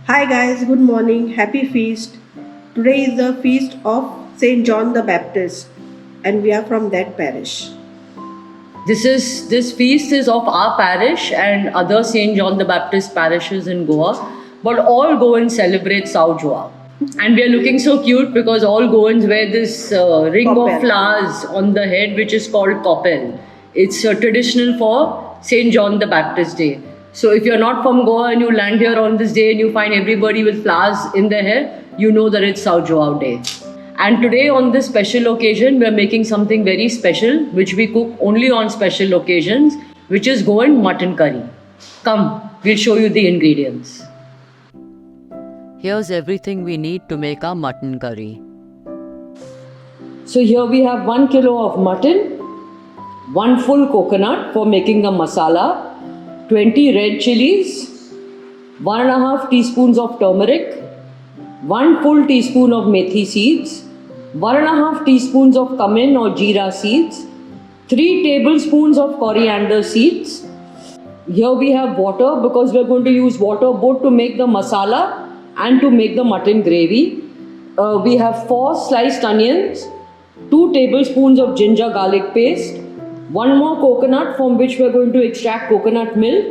Hi guys, good morning, happy feast. Today is the feast of Saint John the Baptist, and we are from that parish. This feast is of our parish and other Saint John the Baptist parishes in Goa, but all Goans celebrate Saujua. And we are looking so cute because all Goans wear this ring of Kopel. flowers on the head, which is called kopel. It's traditional for Saint John the Baptist Day. So if you're not from Goa and you land here on this day and you find everybody with flowers in their hair, you know that it's Saujua Day. And today, on this special occasion, we are making something very special, which we cook only on special occasions, which is Goan mutton curry. Come, we'll show you the ingredients. Here's everything we need to make our mutton curry. So, here we have 1 kilo of mutton, 1 full coconut for making the masala, 20 red chilies, 1.5 teaspoons of turmeric, 1 full teaspoon of methi seeds, 1.5 teaspoons of cumin or jeera seeds, 3 tablespoons of coriander seeds. Here we have water because we're going to use water both to make the masala and to make the mutton gravy. We have 4 sliced onions, 2 tablespoons of ginger garlic paste, 1 more coconut from which we're going to extract coconut milk,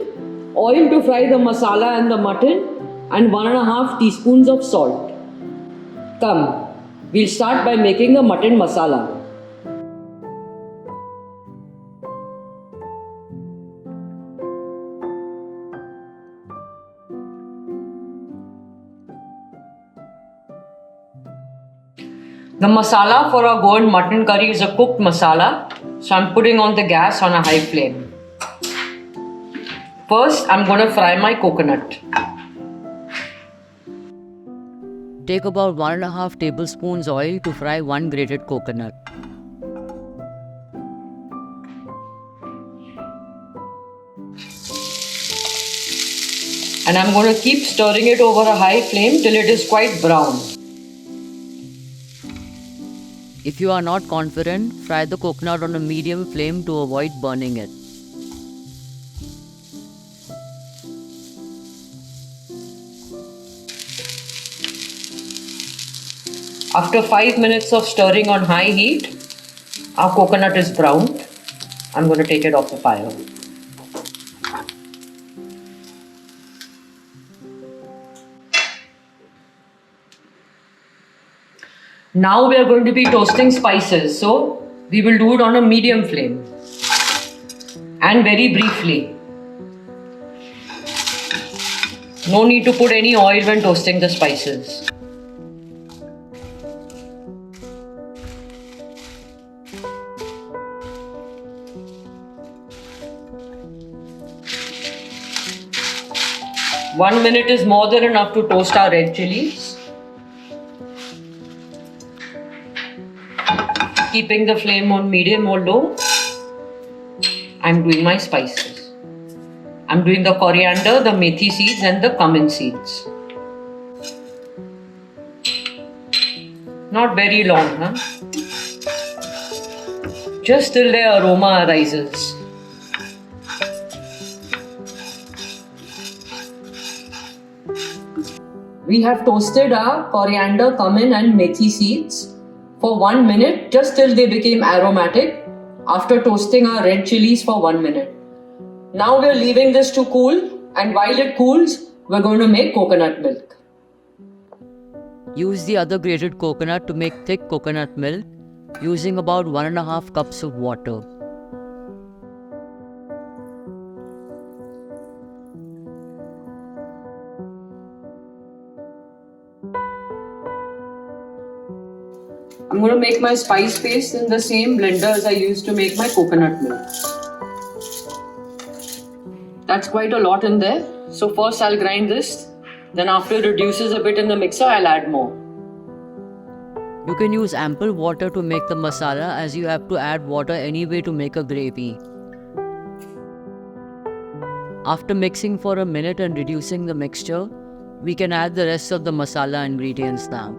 oil to fry the masala and the mutton, and 1.5 teaspoons of salt. Come, we'll start by making the mutton masala. The masala for our Goan mutton curry is a cooked masala, so I'm putting on the gas on a high flame. First, I'm going to fry my coconut. Take about 1.5 tablespoons oil to fry 1 grated coconut. And I'm going to keep stirring it over a high flame till it is quite brown. If you are not confident, fry the coconut on a medium flame to avoid burning it. After 5 minutes of stirring on high heat, our coconut is browned. I'm going to take it off the fire. Now we are going to be toasting spices, so we will do it on a medium flame and very briefly. No need to put any oil when toasting the spices. One minute is more than enough to toast our red chilies. Keeping the flame on medium or low, I'm doing my spices. I'm doing the coriander, the methi seeds, and the cumin seeds. Not very long, huh? Just till the aroma arises. We have toasted our coriander, cumin, and methi seeds for 1 minute just till they became aromatic after toasting our red chilies for 1 minute. Now we're leaving this to cool, and while it cools, we're going to make coconut milk. Use the other grated coconut to make thick coconut milk using about 1.5 cups of water. I'm going to make my spice paste in the same blender as I used to make my coconut milk. That's quite a lot in there. So first I'll grind this. Then after it reduces a bit in the mixer, I'll add more. You can use ample water to make the masala as you have to add water anyway to make a gravy. After mixing for a minute and reducing the mixture, we can add the rest of the masala ingredients now.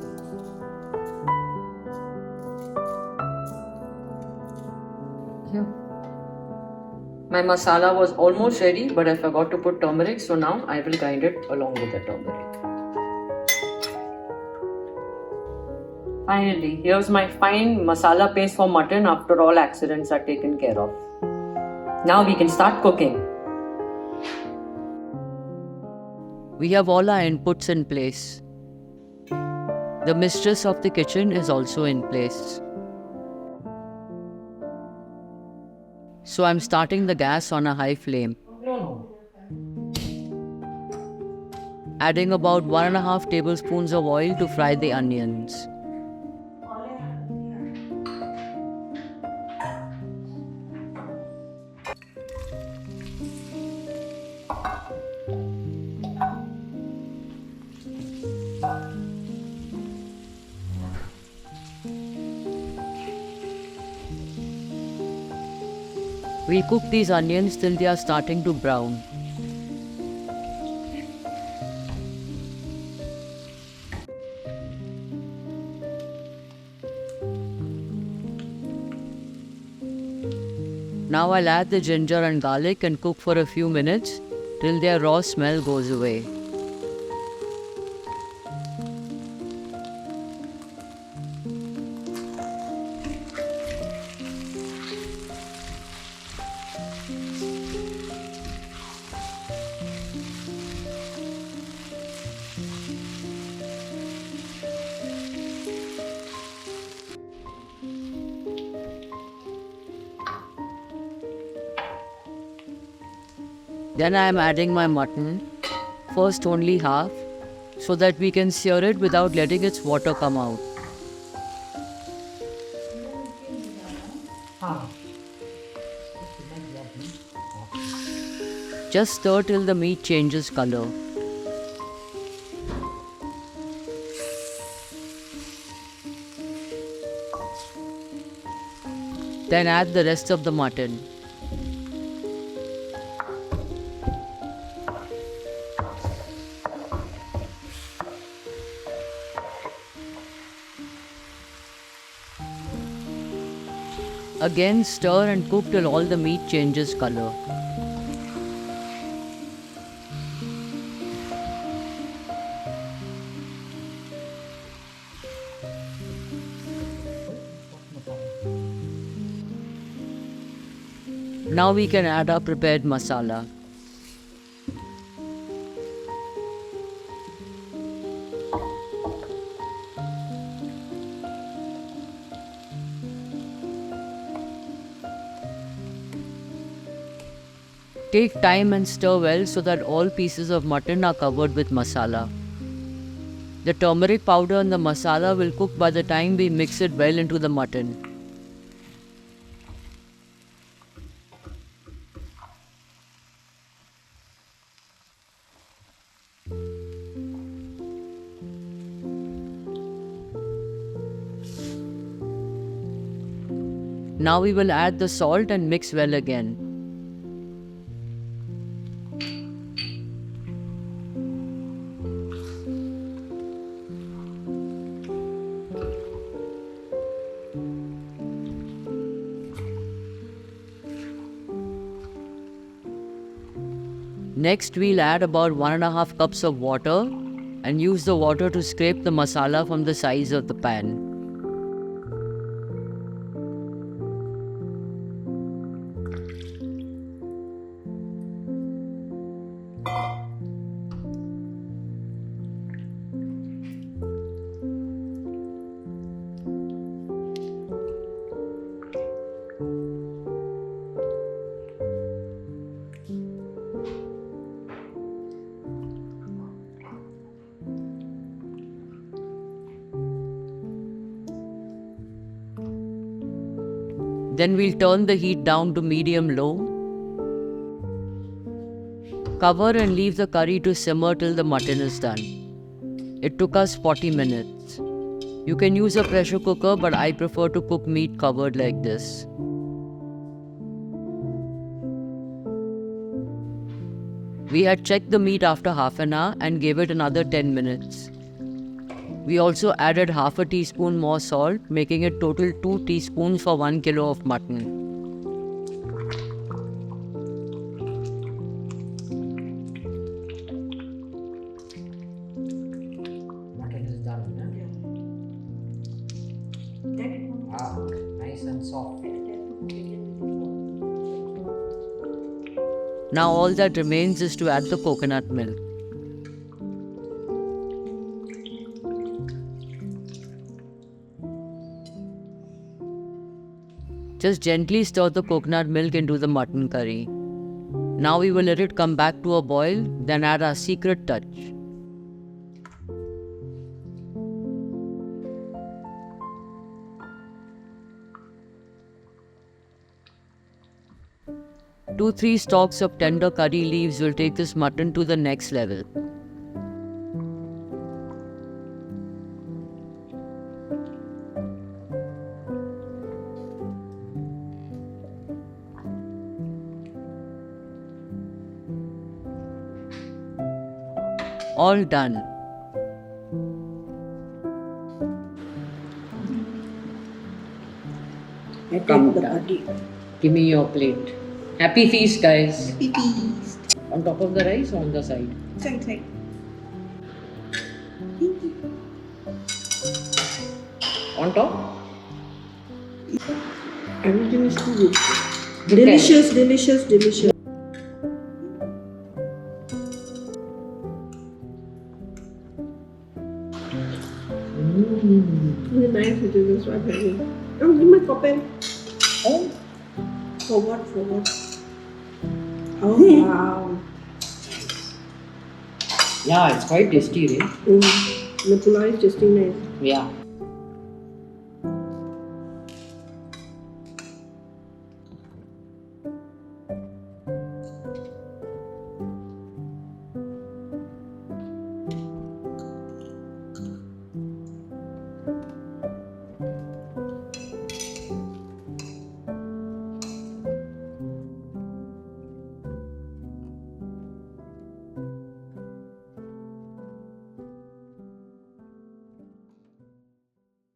My masala was almost ready, but I forgot to put turmeric, so now I will grind it along with the turmeric. Finally, here's my fine masala paste for mutton after all accidents are taken care of. Now we can start cooking. We have all our inputs in place. The mistress of the kitchen is also in place. So I'm starting the gas on a high flame. Adding about 1.5 tablespoons of oil to fry the onions. We cook these onions till they are starting to brown. Now I'll add the ginger and garlic and cook for a few minutes till their raw smell goes away. Then I am adding my mutton, first only half, so that we can sear it without letting its water come out. Just stir till the meat changes color. Then add the rest of the mutton. Again stir and cook till all the meat changes color. Now we can add our prepared masala. Take time and stir well so that all pieces of mutton are covered with masala. The turmeric powder and the masala will cook by the time we mix it well into the mutton. Now we will add the salt and mix well again. Next, we'll add about 1.5 cups of water and use the water to scrape the masala from the sides of the pan. Then we'll turn the heat down to medium-low. Cover and leave the curry to simmer till the mutton is done. It took us 40 minutes. You can use a pressure cooker, but I prefer to cook meat covered like this. We had checked the meat after half an hour and gave it another 10 minutes. We also added half a teaspoon more salt, making it total 2 teaspoons for 1 kilo of mutton. soft. Now all that remains is to add the coconut milk. Just gently stir the coconut milk into the mutton curry. Now we will let it come back to a boil, then add our secret touch. Two, 3 stalks of tender curry leaves will take this mutton to the next level. All done. I take Come the down. curry. Give me your plate. Happy feast, guys. Happy feast. On top of the rice or on the side? Side. On top? Everything is too good. Okay. Delicious. Really nice it is, that's what I'm having. Oh, give my copper. Oh. For what? Oh, wow. Yeah, it's quite tasty, right? The pulao is tasting nice. Yeah.